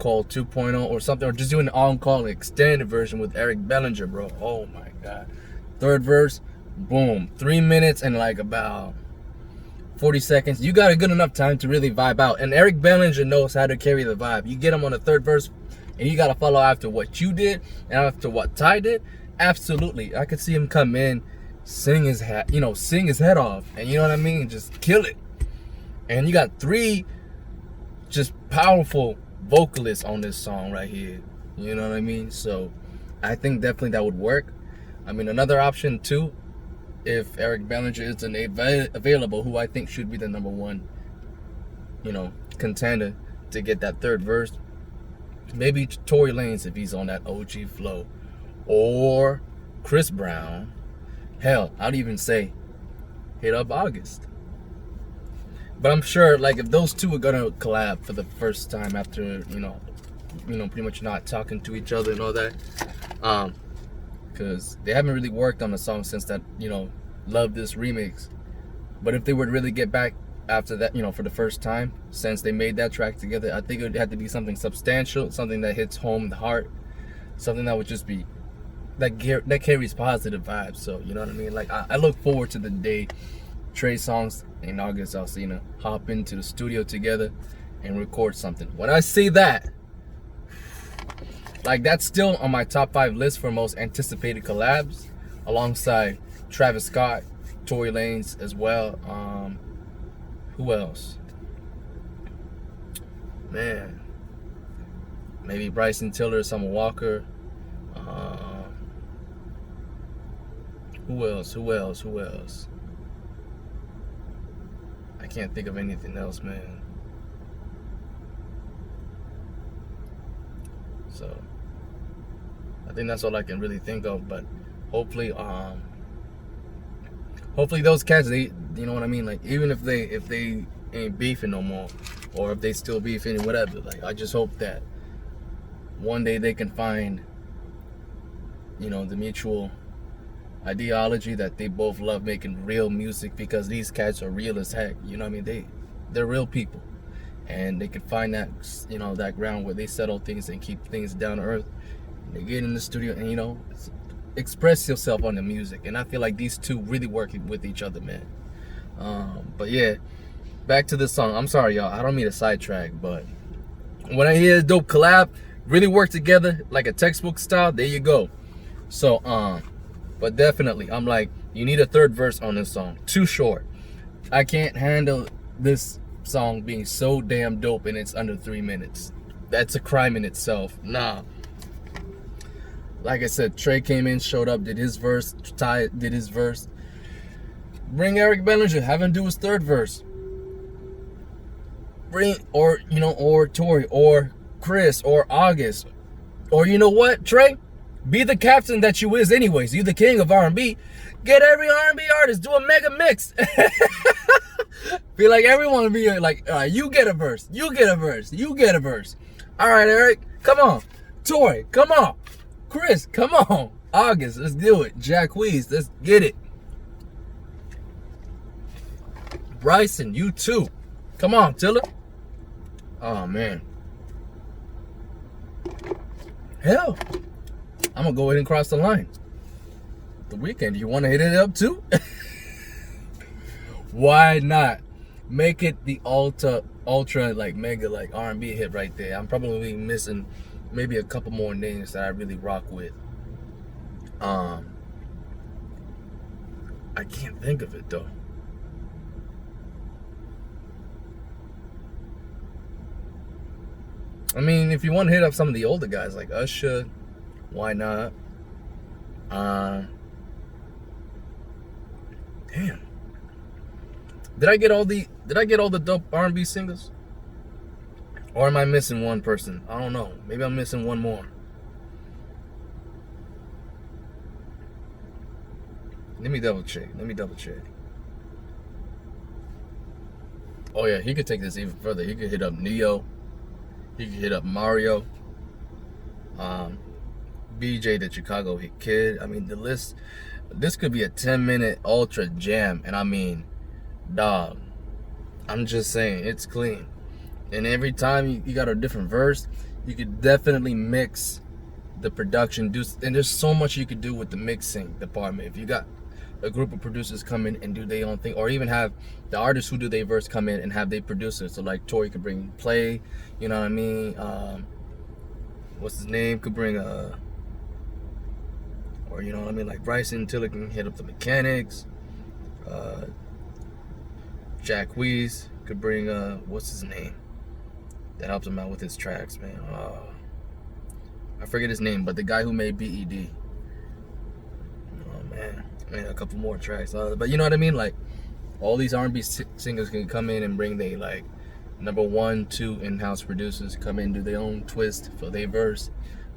call 2.0 or something, or just do an on-call extended version with Eric Bellinger, bro. Oh my god. Third verse, boom, 3 minutes and like about 40 seconds. You got a good enough time to really vibe out. And Eric Bellinger knows how to carry the vibe. You get him on the third verse, and you got to follow after what you did and after what Ty did. Absolutely, I could see him come in, sing his head off, and you know what I mean, just kill it. And you got 3 just powerful vocalists on this song right here. You know what I mean? So I think definitely that would work. I mean, another option too, if Eric Bellinger isn't available, who I think should be the number 1, contender to get that third verse, maybe Tory Lanez if he's on that OG flow, or Chris Brown. Hell, I'd even say hit up August. But I'm sure, like, if those two are gonna collab for the first time after pretty much not talking to each other and all that, because they haven't really worked on a song since that, Love This remix. But if they would really get back after that, for the first time since they made that track together, I think it would have to be something substantial, something that hits home the heart, something that would just be that carries positive vibes. So you know what I mean? Like, I look forward to the day Trey, Songz, and August Alsina hop into the studio together and record something. When I see that, like, that's still on my top 5 list for most anticipated collabs, alongside Travis Scott, Tory Lanez as well. Who else? Man, maybe Bryson Tiller, Summer Walker. Who else? I can't think of anything else, man. So I think that's all I can really think of. But hopefully those cats, they, you know what I mean, like, even if they ain't beefing no more, or if they still beefing, whatever, like, I just hope that one day they can find, the mutual ideology that they both love making real music, because these cats are real as heck. You know what I mean? They're real people, and they can find that, that ground where they settle things and keep things down to earth. And they get in the studio and, express yourself on the music. And I feel like these two really work with each other, man. But yeah, back to the song. I'm sorry, y'all, I don't mean to sidetrack, but when I hear a dope collab really work together like a textbook style, there you go. So but definitely, I'm like, you need a third verse on this song. Too short. I can't handle this song being so damn dope and it's under 3 minutes. That's a crime in itself. Nah. Like I said, Trey came in, showed up, did his verse. Ty did his verse. Bring Eric Bellinger, have him do his third verse. Or Tory, or Chris, or August. Or you know what, Trey? Be the captain that you is anyways. You the king of R&B. Get every R&B artist, do a mega mix. Be like, everyone be like, all right, you get a verse. You get a verse. You get a verse. All right, Eric, come on. Tory, come on. Chris, come on. August, let's do it. Jacquees, let's get it. Bryson, you too. Come on, Tiller. Oh, man. Hell, I'm going to go ahead and cross the line. The Weeknd, you want to hit it up too? Why not? Make it the ultra like mega like R&B hit right there. I'm probably missing maybe a couple more names that I really rock with. I can't think of it though. I mean, if you want to hit up some of the older guys like Usher, why not? Damn. Did I get all the dope R&B singles? Or am I missing one person? I don't know. Maybe I'm missing one more. Let me double check. Oh yeah, he could take this even further. He could hit up Neo. He could hit up Mario. BJ the Chicago Hit Kid. I mean, the list, this could be a 10-minute ultra jam. And I mean, dog, I'm just saying, it's clean. And every time you got a different verse, you could definitely mix the production. And there's so much you could do with the mixing department. If you got a group of producers come in and do their own thing, or even have the artists who do their verse come in and have their producers. So like Trey could bring Play, you know what I mean? What's his name? Could bring or you know what I mean? Like Bryson Tiller can hit up the mechanics. Jack Weeze could bring what's his name? That helps him out with his tracks, man. I forget his name, but the guy who made BED. Oh man, made a couple more tracks. But you know what I mean? Like all these R&B singers can come in and bring their like number 1, 2 in-house producers, come in, do their own twist for their verse,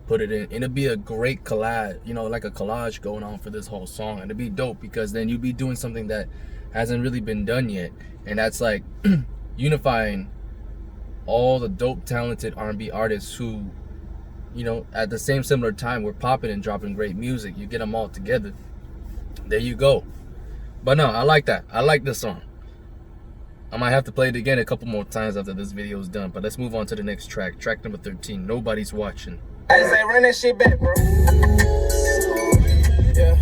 put it in. And it'd be a great collage, you know, like a collage going on for this whole song. And it'd be dope because then you'd be doing something that hasn't really been done yet, and that's like unifying all the dope, talented R&B artists who, you know, at the same similar time were popping and dropping great music. You get them all together. There you go. But no, I like that. I like this song. I might have to play it again a couple more times after this video is done. But let's move on to the next track. Track number 13. Nobody's Watching. I say run that shit back, bro. Yeah.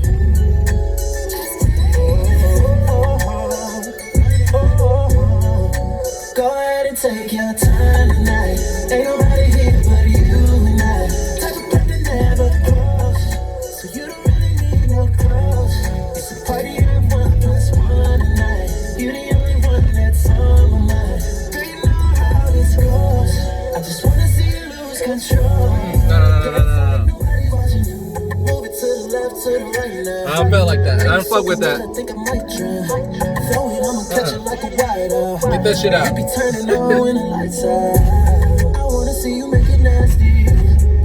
Go ahead and take your time tonight. Ain't nobody here but you and I. Type of thing that never cross, so you don't really need no cross. It's a party of 1+1 tonight. You the only one that's on my mind. Girl, you know how this goes. I just wanna see you lose control. No. Nobody watching. Move it to the left, to the right now. I don't feel like that. I don't fuck with that. I think I might try. Throw it, I'ma catch it like a rider. Get that shit out. You be turning on when the lights out. I wanna see you make it nasty.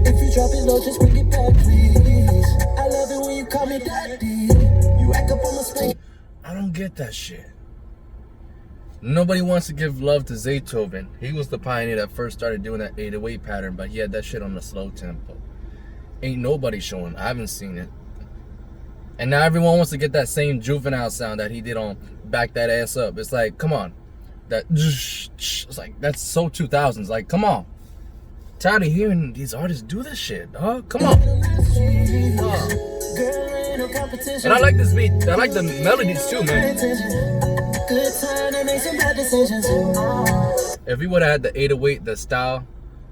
If you drop it low, just bring it back, please. I love it when you call me daddy. You act up on my space. I don't get that shit. Nobody wants to give love to Zaytoven. He was the pioneer that first started doing that 808 pattern, but he had that shit on the slow tempo. Ain't nobody showing. I haven't seen it. And now everyone wants to get that same juvenile sound that he did on Back That Ass Up. It's like, come on. That it's like, that's so 2000s. Like, come on. Tired of hearing these artists do this shit, dog. Come on. And I like this beat. I like the melodies too, man. If he would have had the 808, the style,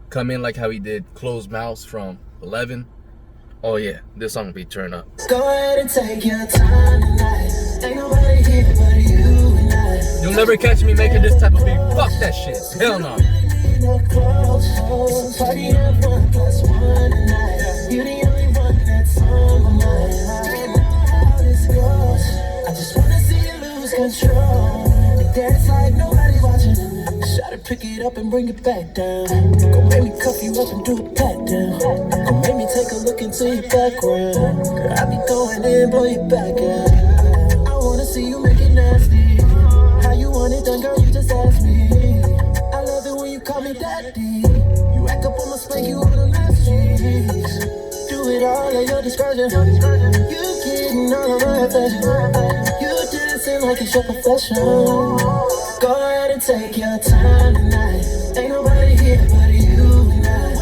come in like how he did Closed Mouths from 11, oh yeah, this song would be turned up. Go ahead and take your time tonight. Ain't nobody here but you and I. You'll never catch me making this type of beat. Fuck that shit. Hell no. Party of 1+1 tonight. You the only one that's on my mind. You know how this goes. I just wanna see you lose control. Dance like nobody watching. Try to pick it up and bring it back down. Go make me cuff you up and do a pat down. Go make me take a look into your background. Girl, I be going in, blow your back out. I wanna see you make it nasty. How you want it done, girl, you just ask me. I love it when you call me daddy. You act up on my spank, you on the last cheeks. Do it all at your discretion. You getting all of my affection. You dancing like it's your profession. Go ahead and take your time tonight. Ain't nobody here but you and I.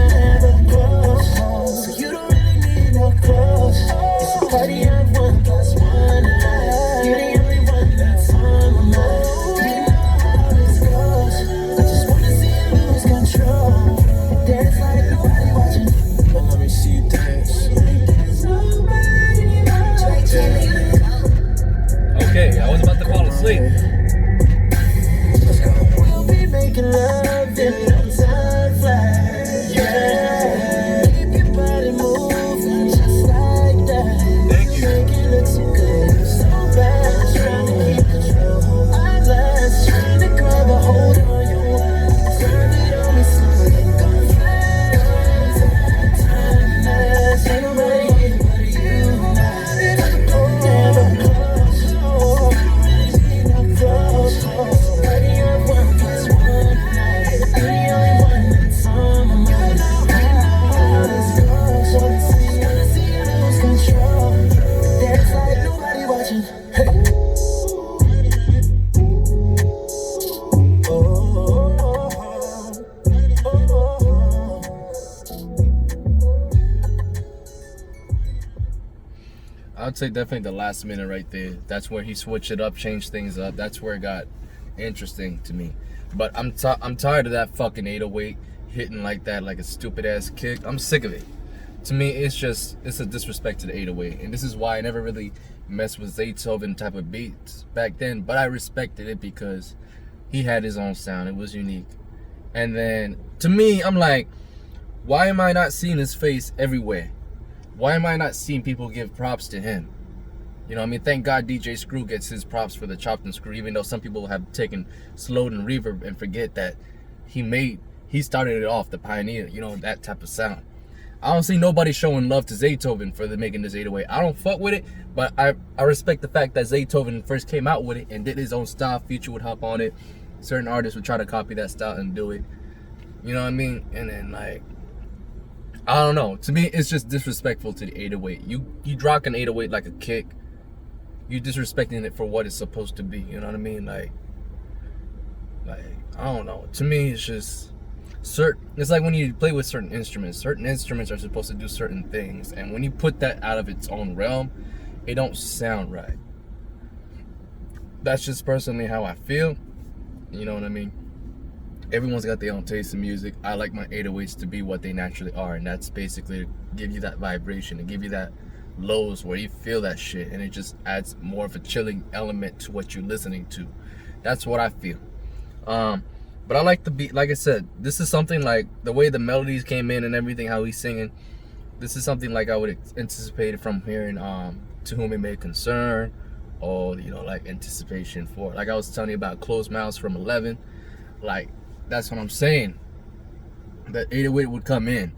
Never close, so you don't really need no clothes. It's a party of 1+1 tonight. You're the only one that's on my mind. You know how this goes. I just wanna see you lose control. Dance like nobody watching. But let me see you dance. There's nobody watching. Okay, I was about to fall asleep. We'll be making love in I'd say definitely the last minute right there. That's where he switched it up, changed things up. That's where it got interesting to me. But I'm tired of that fucking 808 hitting like that, like a stupid ass kick. I'm sick of it. To me, it's a disrespect to the 808, and this is why I never really messed with Zaytoven type of beats back then. But I respected it because he had his own sound. It was unique. And then to me, I'm like, why am I not seeing his face everywhere? Why am I not seeing people give props to him? You know what I mean? Thank God DJ Screw gets his props for the chopped and screw, even though some people have taken slowed and reverb and forget that he started it off, the pioneer, you know, that type of sound. I don't see nobody showing love to Zaytoven for making this 808. I don't fuck with it, but I respect the fact that Zaytoven first came out with it and did his own style. Future would hop on it. Certain artists would try to copy that style and do it. You know what I mean? And then, like, I don't know. To me, it's just disrespectful to the 808. You rock an 808 like a kick. You disrespecting it for what it's supposed to be. You know what I mean? Like I don't know. To me, it's just it's like when you play with certain instruments. Certain instruments are supposed to do certain things, and when you put that out of its own realm, it don't sound right. That's just personally how I feel. You know what I mean? Everyone's got their own taste in music. I like my 808s to be what they naturally are, and that's basically to give you that vibration, to give you that lows where you feel that shit, and it just adds more of a chilling element to what you're listening to. That's what I feel. But I like the beat. Like I said, this is something like the way the melodies came in and everything, how he's singing. This is something like I would anticipate from hearing To Whom It May Concern, or, you know, like Anticipation for, like I was telling you about Closed Mouths from 11. Like, that's what I'm saying. That 808 would come in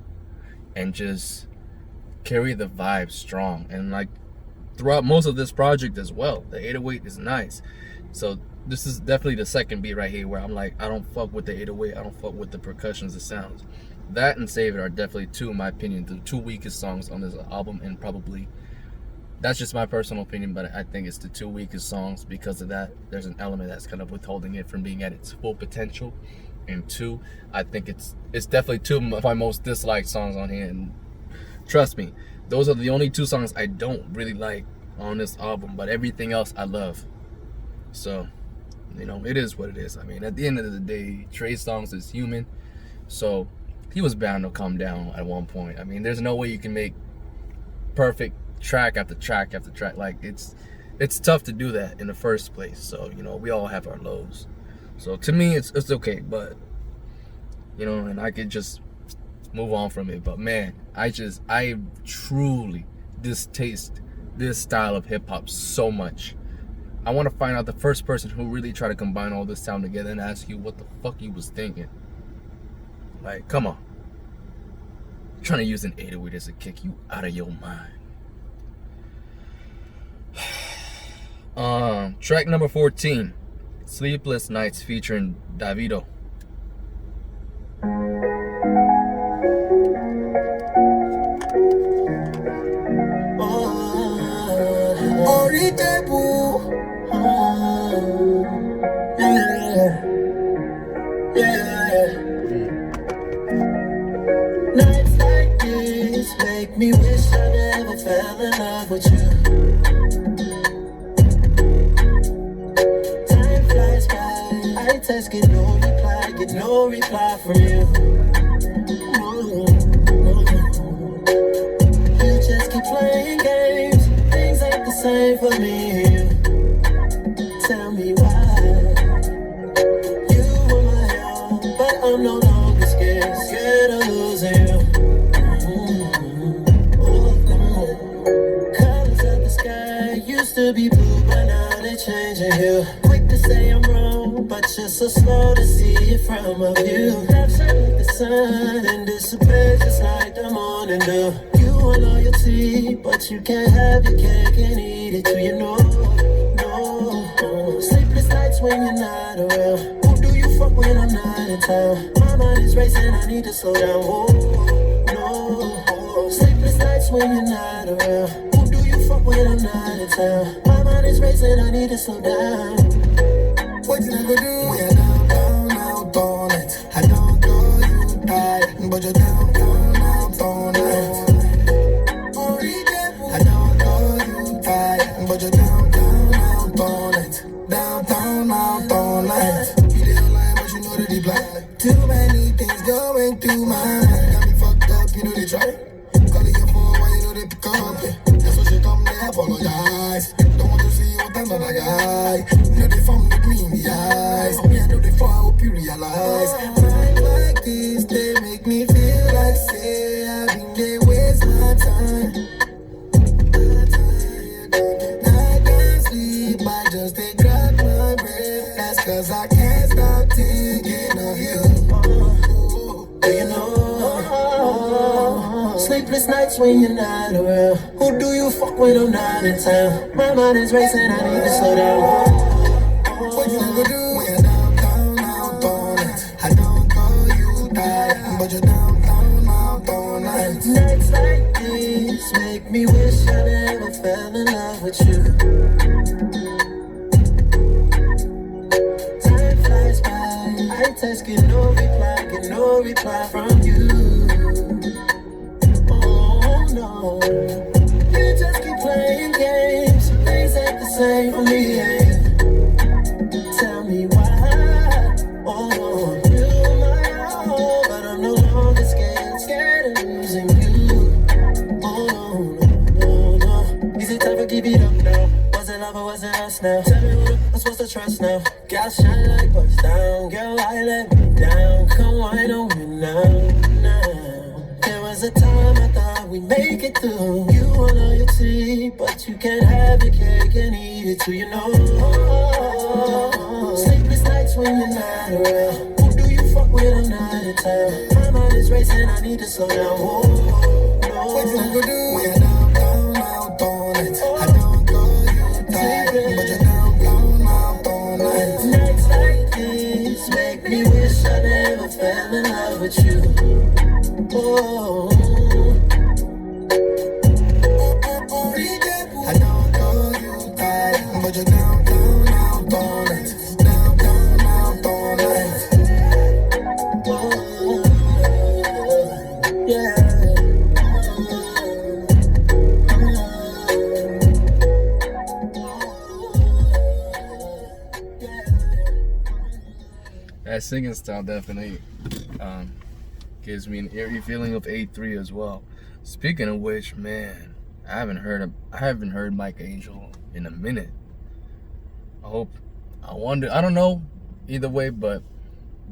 and just carry the vibe strong. And like throughout most of this project as well, the 808 is nice. So this is definitely the second beat right here where I'm like, I don't fuck with the 808. I don't fuck with the percussions, the sounds. That and Save It are definitely two, in my opinion, the two weakest songs on this album. And probably, that's just my personal opinion, but I think it's the two weakest songs because of that. There's an element that's kind of withholding it from being at its full potential. And two, I think it's definitely two of my most disliked songs on here. And trust me, those are the only two songs I don't really like on this album, but everything else I love. So, you know, it is what it is. I mean, at the end of the day, Trey Songz is human, so he was bound to come down at one point. I mean, there's no way you can make perfect track after track after track. Like, it's tough to do that in the first place. So, you know, we all have our lows. So to me, it's okay, but, you know, and I could just move on from it. But man, I truly distaste this style of hip hop so much. I want to find out the first person who really tried to combine all this sound together and ask you what the fuck you was thinking. Like, come on. Trying to use an 808 as a kick, you out of your mind. Track number 14, Sleepless Nights featuring Davido. Nights like this make me wish I never fell in love with you. Time flies by, I text, get no reply from you. You just keep playing games, things ain't the same for me and you. Tell me why. You were my own, but I'm no longer scared of losing you. Colors of the sky used to be blue, but now they're changing hue. Quick to say I'm wrong, but you're so slow to see it from a view. Capture like the sun and disappear just like the morning dew. You want loyalty, but you can't have your cake and eat it too, you know. No, sleepless nights when you're not around. Who do you fuck when I'm not in town? My mind is racing, I need to slow down. No, sleepless nights when you're not around. Who do you fuck when I'm not in town? My mind is racing, I need to slow down. What you gonna do? We're down, out all night. I don't know you tired, but you're down, out all night. I don't know you going through my mind. Got me fucked up, you know they try. Calling your phone, why you know they pick up? That's what she come there, apologize. Don't want to see you with another guy. You know they found with me in the eyes. Me, I know they fall, I hope you realize. Times like this, they make me feel like say I've been there, waste my time. I can't sleep, I just take grab my breath. That's cause I can't stop thinking of you. Do you know? Sleepless nights when you're not around. Who do you fuck when I'm not in town? My mind is racing, I need to slow down. What you gonna do when you're downtown, out all night? I don't call you tired, but you're downtown, out all night. Nights like this make me wish I never fell in love with you. Time flies by, I text, get no reply from you. No. You just keep playing games, things ain't the same for me. Tell me why. Oh, you're my all, but I'm no longer scared of losing you. Oh, no. Is it time to give it up now? Was it love or was it us now? Tell me what I'm supposed to trust now. Got shine like bust down, girl, I let me down. Come wine on me now. There was a time I thought we'd make it through. You want loyalty, but you can't have your cake and eat it too, you know. Sleepless nights when you're not around. Who do you fuck with? I'm not in town. My mind is racing, I need to slow down. Whoa, no. What you gonna do when you're downtown, out all night? I don't call you tired, but you're downtown, out all night. Nights like this make me wish I never fell in love with you. Oh, I don't call you tired, but you're downtown, out all night. Downtown, out all night. Oh, yeah. That singing style definitely gives me an eerie feeling of A3 as well. Speaking of which, man, I haven't heard Mike Angel in a minute. I don't know either way, but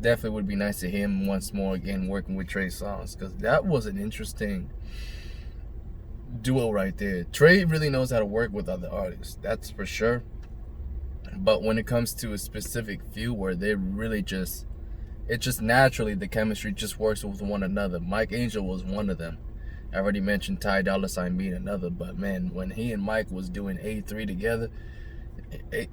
definitely would be nice to hear him once more again working with Trey Songz, because that was an interesting duo right there. Trey really knows how to work with other artists, that's for sure. But when it comes to a specific few where they really just naturally, the chemistry just works with one another. Mike Angel was one of them. I already mentioned Ty Dolla $ign being another, but man, when he and Mike was doing A3 together,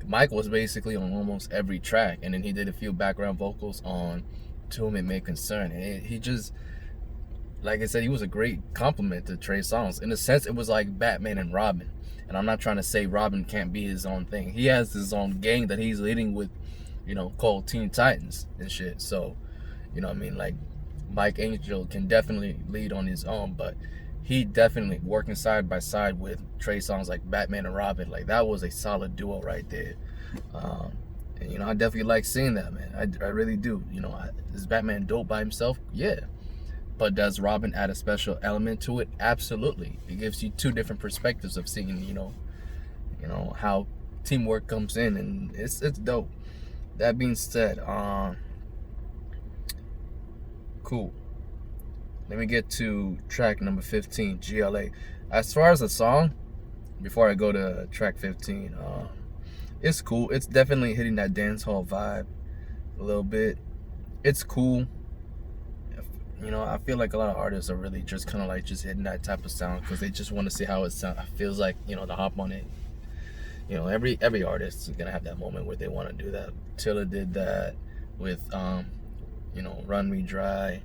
Mike was basically on almost every track, and then he did a few background vocals on To Whom It May Concern. And he just, like I said, he was a great compliment to Trey Songz. In a sense, it was like Batman and Robin. And I'm not trying to say Robin can't be his own thing. He has his own gang that he's leading with, called Teen Titans and shit. So, I mean, like, Mike Angel can definitely lead on his own, but he definitely working side by side with Trey Songz like Batman and Robin. Like, that was a solid duo right there. And, I definitely like seeing that, man. I really do. Is Batman dope by himself? Yeah. But does Robin add a special element to it? Absolutely. It gives you two different perspectives of seeing, how teamwork comes in, and it's dope. That being said, cool. Let me get to track number 15, GLA. As far as the song, before I go to track 15, it's cool. It's definitely hitting that dance hall vibe a little bit. It's cool. I feel like a lot of artists are really just kind of like just hitting that type of sound because they just want to see how it feels like, to hop on it. Every artist is gonna have that moment where they want to do that. Tilla did that with Run Me Dry,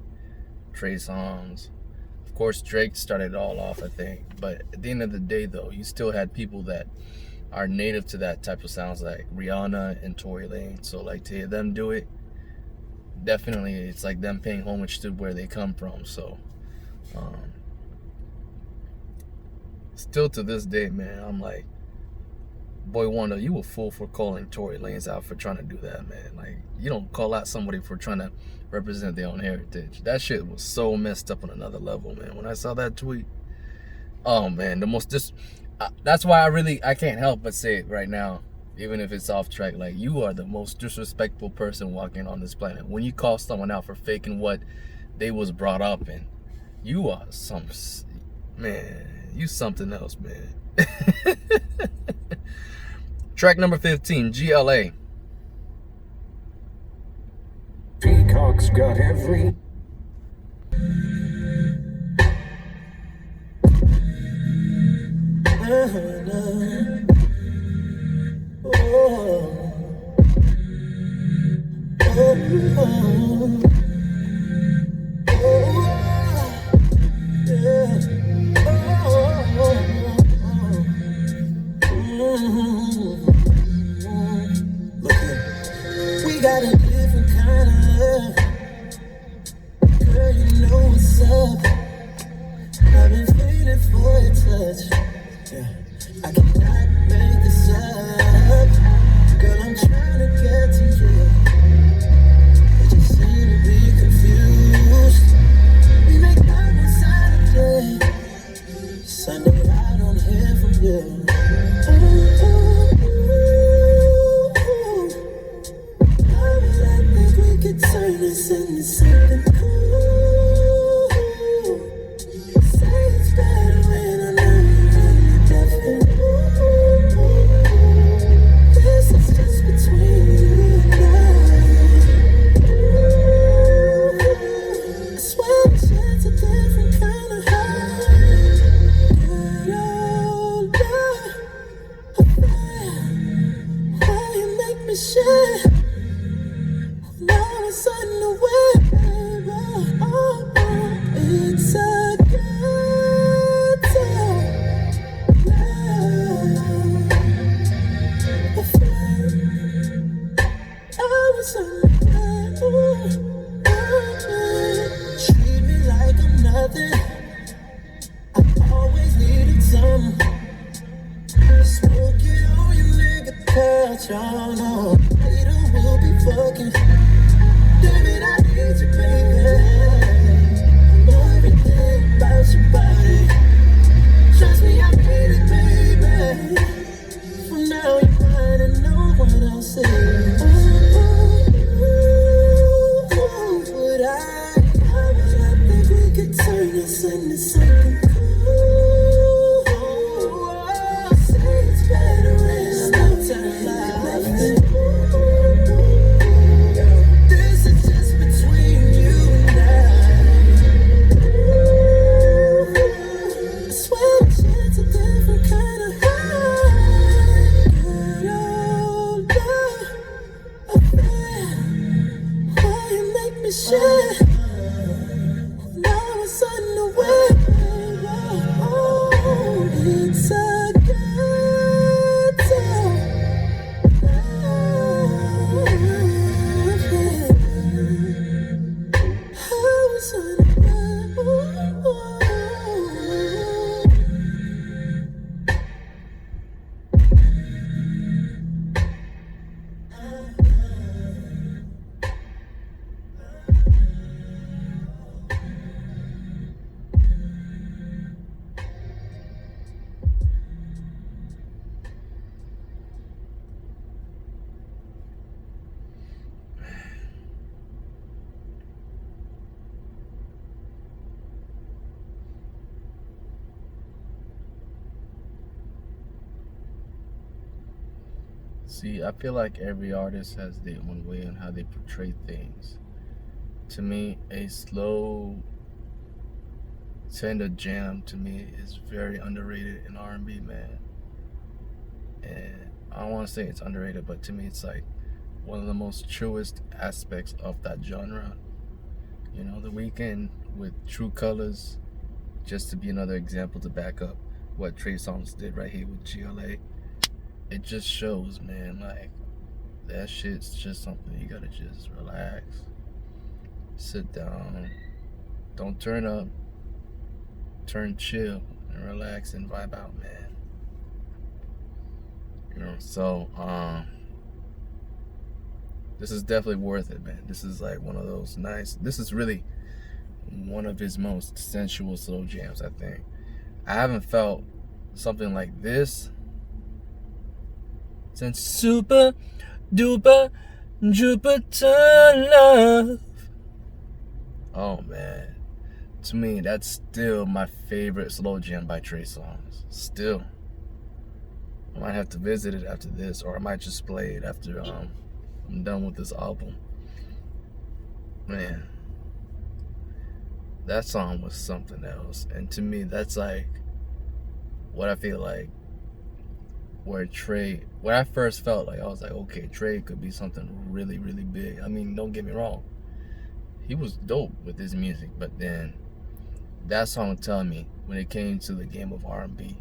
Trey Songz. Of course, Drake started it all off, I think. But at the end of the day, though, you still had people that are native to that type of sounds, like Rihanna and Tory Lanez. So, like, to hear them do it, definitely, it's like them paying homage to where they come from. So, still to this day, man, I'm like, Boy Wonder, you a fool for calling Tory Lanez out for trying to do that, man. Like, you don't call out somebody for trying to represent their own heritage. That shit was so messed up on another level, man. When I saw that tweet, oh man, that's why I can't help but say it right now, even if it's off track. Like, you are the most disrespectful person walking on this planet. When you call someone out for faking what they was brought up in, you are you something else, man. Track number 15, GLA. Peacock's got every. We got a different kind of love. Girl, you know what's up. I've been feeling for your touch. Yeah, I cannot make this up. Girl, I'm trying to get to you, but you seem to be confused. We make love on Saturday, Sunday I don't hear from you. Turn this into something cool. Say it's better when I know you're different. This is just between you and I. I swear this shit's a different kind of high. Good old love affair. Why you make me share? Now it's underway, it's a good time. I was underway. Treat me like I'm nothing. I always needed some. Smoke it on your nigga couch, oh no. Later we'll be fucking. Damn it, I need you, baby. Know everything about your body. Trust me, I need it, baby. From now you're mine and no one else is. Would I think we could turn this into something cool? Say it's better when stop turning left. It's a good time. See, I feel like every artist has their own way on how they portray things. To me, a slow, tender jam to me is very underrated in R&B, man. And I don't want to say it's underrated, but to me it's like one of the most truest aspects of that genre. You know, The Weeknd with True Colors, just to be another example to back up what Trey Songz did right here with GLA. It just shows, man, like, that shit's just something you gotta just relax, sit down, don't turn up, turn chill and relax and vibe out, man. So this is definitely worth it, man. This is like one of those nice. This is really one of his most sensual slow jams, I think. I haven't felt something like this since Super Duper Jupiter Love. Oh man, to me that's still my favorite slow jam by Trey Songz. Still, I might have to visit it after this, or I might just play it after I'm done with this album. Man, that song was something else, and to me that's like what I feel like where I first felt like I was like, okay, Trey could be something really, really big. I mean, don't get me wrong, he was dope with his music, but then that song telling me when it came to the game of R&B,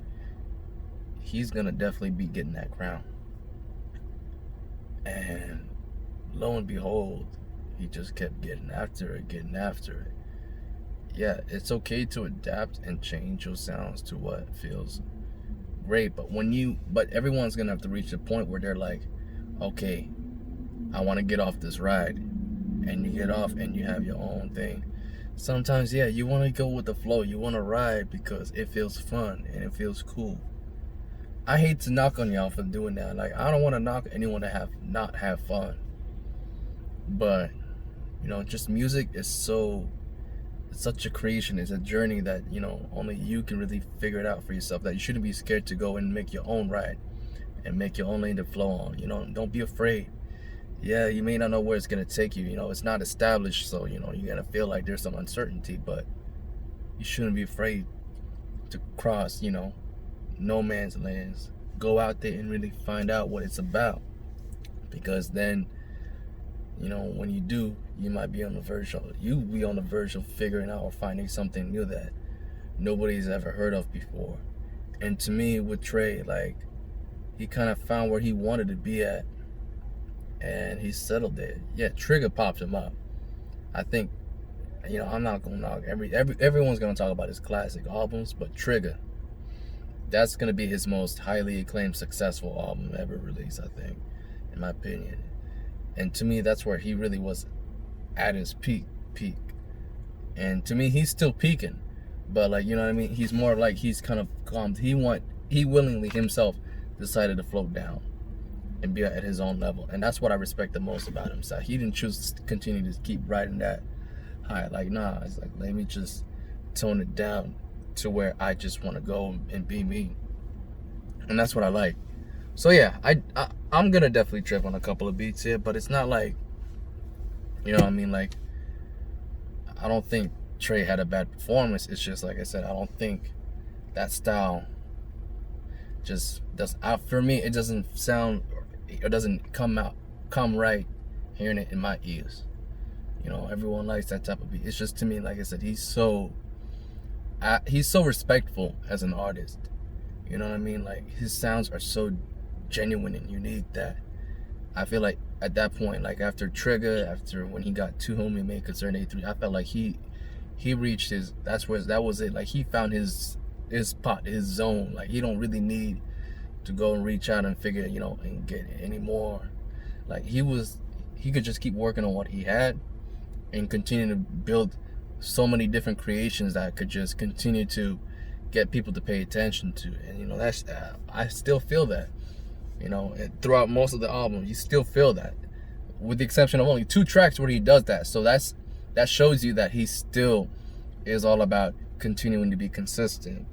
he's gonna definitely be getting that crown. And lo and behold, he just kept getting after it. Yeah, it's okay to adapt and change your sounds to what feels great, but everyone's gonna have to reach a point where they're like, okay, I want to get off this ride, and you get off and you have your own thing. Sometimes, yeah, you want to go with the flow, you want to ride because it feels fun and it feels cool. I hate to knock on y'all for doing that. Like, I don't want to knock anyone to not have fun, but just music is it's such a creation. It's a journey that only you can really figure it out for yourself. That you shouldn't be scared to go and make your own ride and make your own lane to flow on. Don't be afraid. Yeah, you may not know where it's gonna take you. It's not established, so you're gonna feel like there's some uncertainty. But you shouldn't be afraid to cross no man's lands. Go out there and really find out what it's about, because then when you do, you might be on the verge of figuring out or finding something new that nobody's ever heard of before. And to me, with Trey, like, he kind of found where he wanted to be at, and he settled there. Yeah, Trigga popped him up. I think I'm not gonna knock everyone's gonna talk about his classic albums, but Trigga, that's gonna be his most highly acclaimed, successful album ever released, I think, in my opinion. And to me, that's where he really was at his peak. And to me, he's still peaking, but like, you know what I mean? He's more like, he's kind of calmed. He willingly himself decided to float down and be at his own level. And that's what I respect the most about him. So he didn't choose to continue to keep riding that high. Like, nah, it's like, let me just tone it down to where I just want to go and be me. And that's what I like. So yeah, I'm gonna definitely trip on a couple of beats here, but it's not like, what I mean, like, I don't think Trey had a bad performance. It's just, like I said, I don't think that style just does, for me, it doesn't sound, it doesn't come right hearing it in my ears. Everyone likes that type of beat. It's just, to me, like I said, he's so respectful as an artist. You know what I mean? Like, his sounds are so genuine and unique that I feel like at that point, like after Trigga, after when he got Too Homie Made Concern A3, I felt like he reached that was it. Like, he found his spot, his zone. Like, he don't really need to go and reach out and figure, and get any more. Like, he could just keep working on what he had and continue to build so many different creations that could just continue to get people to pay attention to. And that's I still feel that. Throughout most of the album, you still feel that, with the exception of only 2 tracks where he does that. So that shows you that he still is all about continuing to be consistent.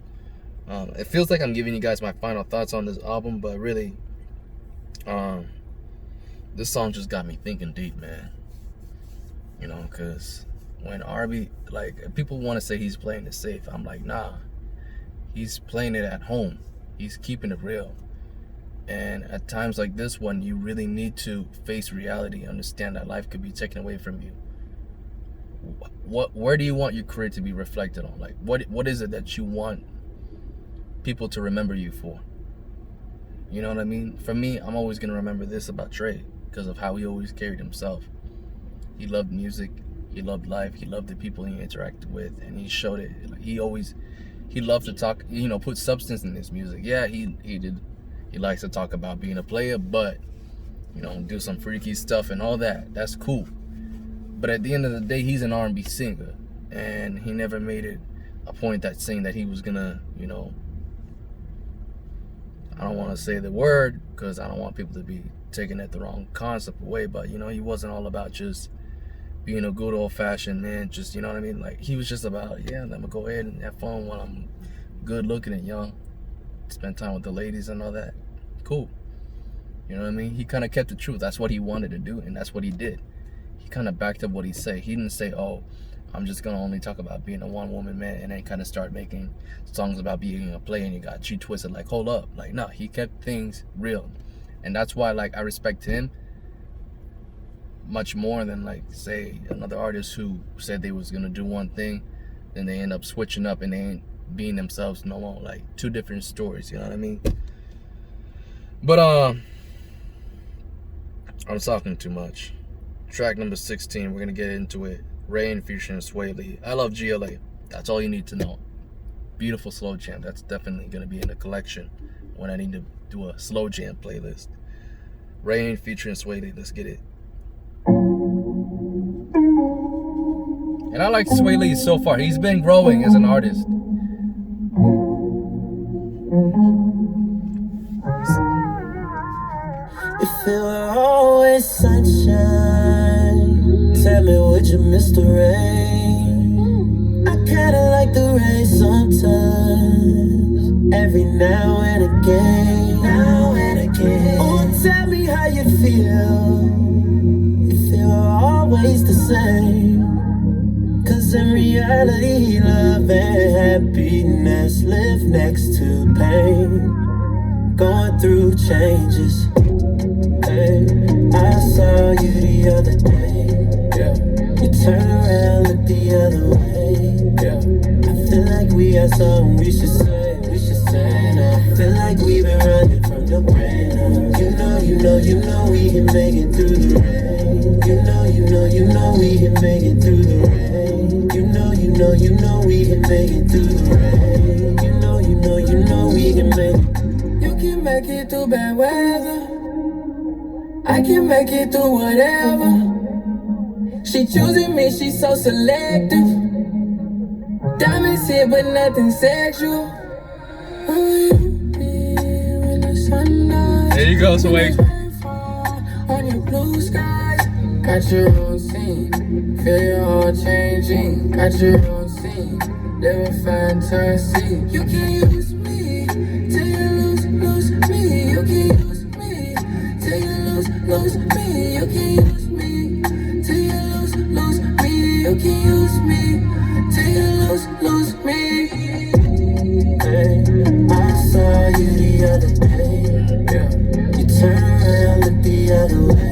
It feels like I'm giving you guys my final thoughts on this album, but really, this song just got me thinking deep, man. Because when R&B, like, people want to say he's playing it safe, I'm like, nah, he's playing it at home. He's keeping it real. And at times like this one, you really need to face reality, understand that life could be taken away from you. Where do you want your career to be reflected on? Like, what is it that you want people to remember you for? You know what I mean? For me, I'm always going to remember this about Trey because of how he always carried himself. He loved music, he loved life, he loved the people he interacted with, and he showed it. Like, he loved to talk, put substance in his music. Yeah, he He likes to talk about being a player, but, do some freaky stuff and all that. That's cool. But at the end of the day, he's an R&B singer. And he never made it a point that saying that he was gonna, I don't want to say the word because I don't want people to be taking it the wrong concept away, but he wasn't all about just being a good old-fashioned man, just, you know what I mean? Like, he was just about, let me go ahead and have fun while I'm good looking and young, spend time with the ladies and all that. Cool. You know what I mean? He kind of kept the truth. That's what he wanted to do, and that's what he did. He kind of backed up what he said. He didn't say, oh, I'm just gonna only talk about being a one-woman man, and then kind of start making songs about being a player, and you got you twisted. Like, hold up. Like, no, he kept things real, and that's why, like, I respect him much more than, like, say, another artist who said they was gonna do one thing, then they end up switching up and they ain't being themselves no more. Like, two different stories. You know what I mean? But I'm talking too much. Track number 16, we're gonna get into it. Rain featuring Sway Lee. I love GLA. That's all you need to know. Beautiful slow jam. That's definitely gonna be in the collection when I need to do a slow jam playlist. Rain featuring Sway Lee. Let's get it. And I like Sway Lee so far. He's been growing as an artist. If it were always sunshine, tell me would you miss the rain? I kinda like the rain sometimes, every now and again. Oh, tell me how you feel, if it were always the same. Cause in reality, love and happiness live next to pain, going through changes. Hey, I saw you the other day. You turn around, look the other way. I feel like we got something we should say. No, I feel like we've been running from the rain. You know we can make it through the rain. You know we can make it through the rain. You know we can make it through the rain. You know we can make it. You can make it through bad weather. I can make it through whatever. She choosing me, she's so selective. Diamonds here, but nothing sexual. There you go, Sway. On your blue skies, got your own scene. Feel your heart changing. Got your own scene. Live a fantasy. You can use me till you lose me. You can use me till you lose me. You can use me till you lose me. You can use me till you lose me. Hey, I saw you the other day. You turn around, look the other way.